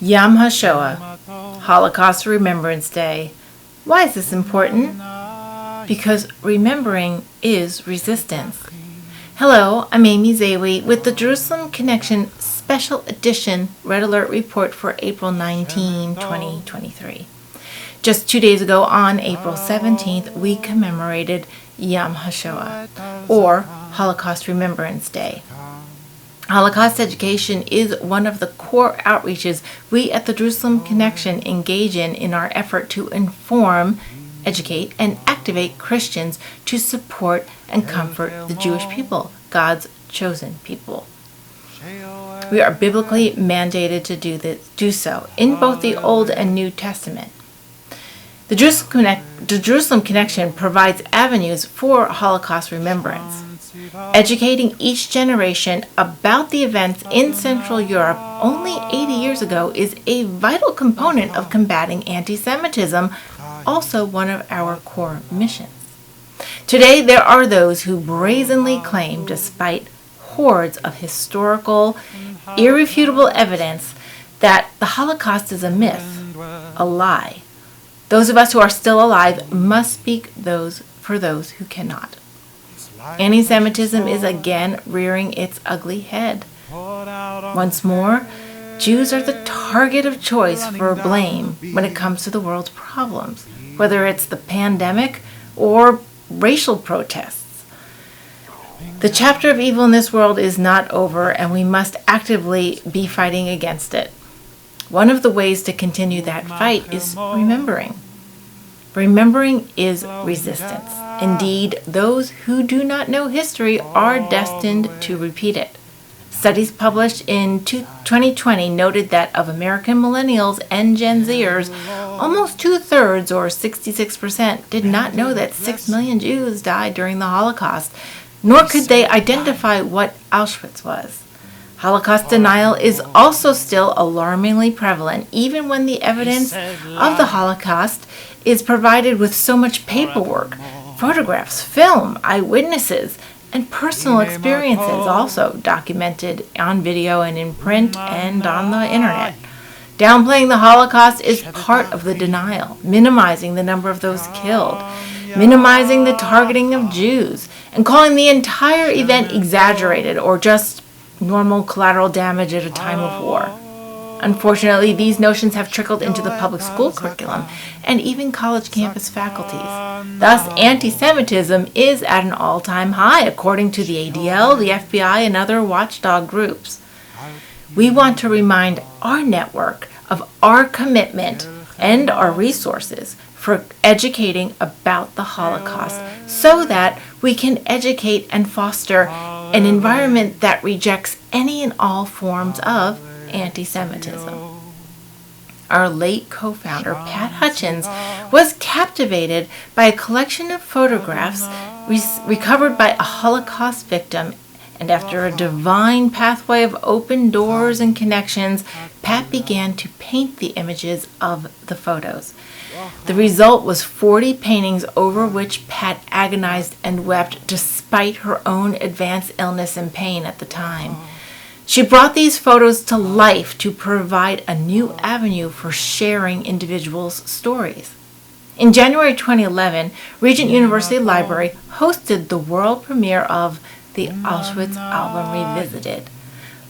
Yom HaShoah, Holocaust Remembrance Day. Why is this important? Because remembering is resistance. Hello, I'm Amy Zawi with the Jerusalem Connection Special Edition Red Alert Report for April 19, 2023. Just 2 days ago, on April 17th, we commemorated Yom HaShoah, or Holocaust Remembrance Day. Holocaust education is one of the core outreaches we at the Jerusalem Connection engage in our effort to inform, educate, and activate Christians to support and comfort the Jewish people, God's chosen people. We are biblically mandated to do so in both the Old and New Testament. The Jerusalem Connection provides avenues for Holocaust remembrance. Educating each generation about the events in Central Europe only 80 years ago is a vital component of combating antisemitism, also one of our core missions. Today, there are those who brazenly claim, despite hordes of historical, irrefutable evidence, that the Holocaust is a myth, a lie. Those of us who are still alive must speak for those who cannot. Antisemitism is again rearing its ugly head. Once more, Jews are the target of choice for blame when it comes to the world's problems, whether it's the pandemic or racial protests. The chapter of evil in this world is not over, and we must actively be fighting against it. One of the ways to continue that fight is remembering. Remembering is resistance. Indeed, those who do not know history are destined to repeat it. Studies published in 2020 noted that of American millennials and Gen Zers, almost 2/3, or 66%, did not know that 6 million Jews died during the Holocaust, nor could they identify what Auschwitz was. Holocaust denial is also still alarmingly prevalent, even when the evidence of the Holocaust is provided with so much paperwork, photographs, film, eyewitnesses, and personal experiences also documented on video and in print and on the internet. Downplaying the Holocaust is part of the denial, minimizing the number of those killed, minimizing the targeting of Jews, and calling the entire event exaggerated or just normal collateral damage at a time of war. Unfortunately, these notions have trickled into the public school curriculum and even college campus faculties. Thus, anti-Semitism is at an all-time high, according to the ADL, the FBI, and other watchdog groups. We want to remind our network of our commitment and our resources for educating about the Holocaust so that we can educate and foster an environment that rejects any and all forms of anti-Semitism. Our late co-founder, Pat Hutchins, was captivated by a collection of photographs recovered by a Holocaust victim, and after a divine pathway of open doors and connections, Pat began to paint the images of the photos. The result was 40 paintings over which Pat agonized and wept despite her own advanced illness and pain at the time. She brought these photos to life to provide a new avenue for sharing individuals' stories. In January 2011, Regent University Library hosted the world premiere of the Auschwitz album Revisited.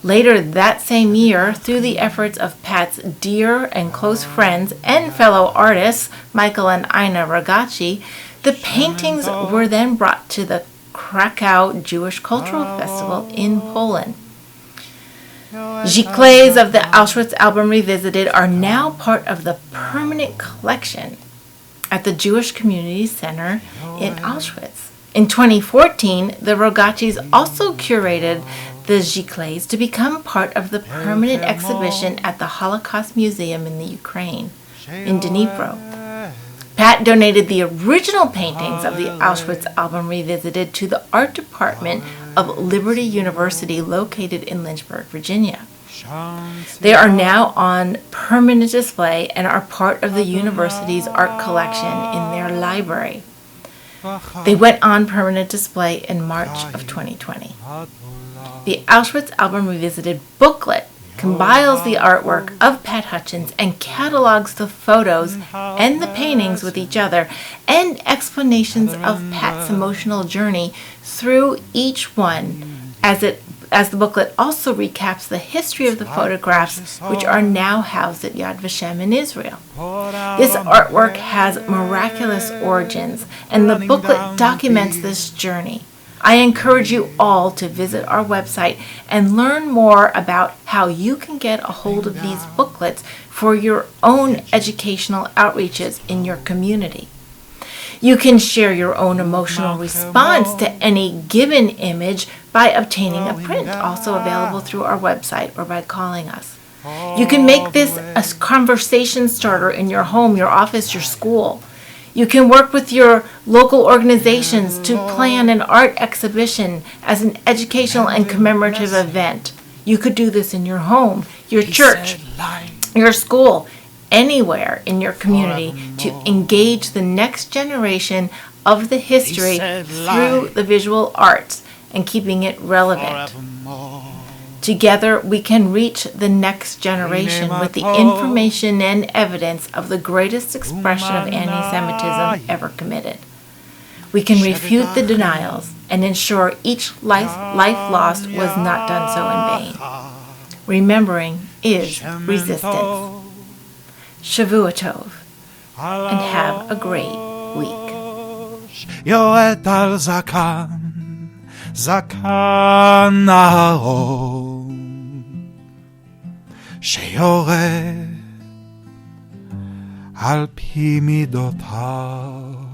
Later that same year, through the efforts of Pat's dear and close friends and fellow artists, Michael and Ina Ragaci, the paintings were then brought to the Krakow Jewish Cultural Festival in Poland. Giclées of the Auschwitz album Revisited are now part of the permanent collection at the Jewish Community Center in Auschwitz. In 2014, the Rogacis also curated the Giclées to become part of the permanent exhibition at the Holocaust Museum in the Ukraine, in Dnipro. Pat donated the original paintings of the Auschwitz album Revisited to the art department of Liberty University located in Lynchburg, Virginia. They are now on permanent display and are part of the university's art collection in their library. They went on permanent display in March of 2020. The Auschwitz Album Revisited booklet compiles the artwork of Pat Hutchins and catalogs the photos and the paintings with each other and explanations of Pat's emotional journey through each one, as the booklet also recaps the history of the photographs, which are now housed at Yad Vashem in Israel. This artwork has miraculous origins, and the booklet documents this journey. I encourage you all to visit our website and learn more about how you can get a hold of these booklets for your own educational outreaches in your community. You can share your own emotional response to any given image by obtaining a print, also available through our website or by calling us. You can make this a conversation starter in your home, your office, your school. You can work with your local organizations to plan an art exhibition as an educational and commemorative event. You could do this in your home, your church, your school, anywhere in your community to engage the next generation of the history through the visual arts and keeping it relevant. Together, we can reach the next generation with the information and evidence of the greatest expression of anti-Semitism ever committed. We can refute the denials and ensure each life lost was not done so in vain. Remembering is resistance. Shavua Tov, and have a great week. יורד על זקן אהרון, שיורד על פי מידותיו.